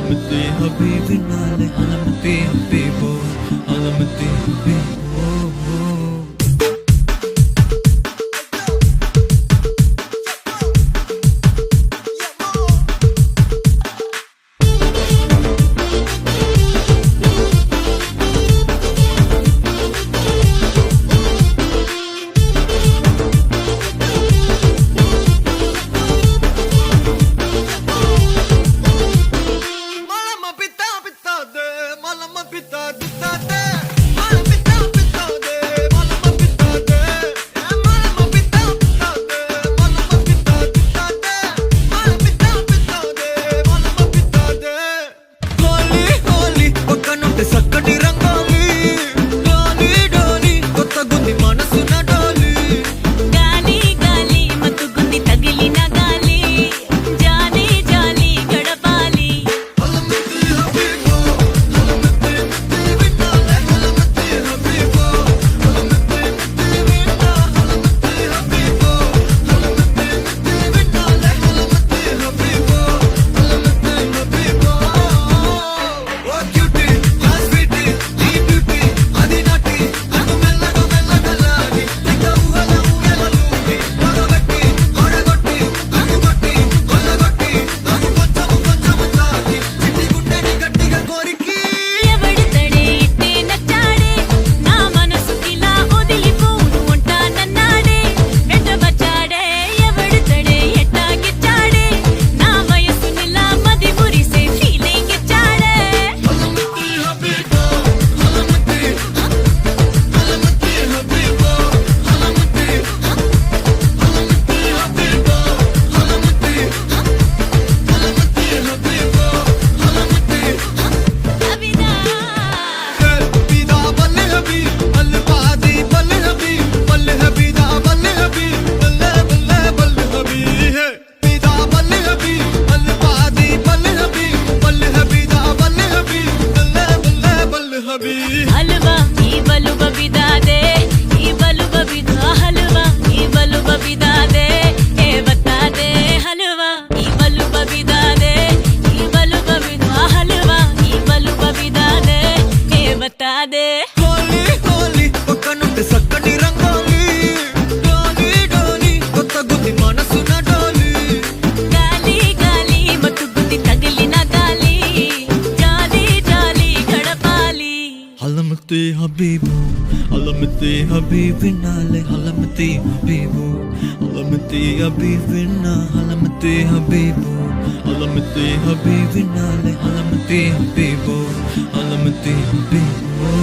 علمتي حبيبي نالي علمتي حبيبو علمتي حبيبو हलवा ई बलु बबिदा दे ई बलु बबिदा हलवा ई बलु बबिदा दे ए बता दे हलवा ई बलु बबिदा दे ई बलु बबिदा हलवा ई बलु बबिदा दे ए बता दे होली होली पक्कनुंटे सक्कటి రంగోలి డోలి డోలి కొత్త గుద్ది మనసున డోలి గాలి గాలి మత్తు గుద్ది తగిలిన గాలి జాలి జాలి గడపాలి علمتي حبيبو علمتي حبيبي نالي علمتي حبيبو علمتي حبيبي نا علمتي حبيبو علمتي حبيبي نالي علمتي حبيبو علمتي حبيبو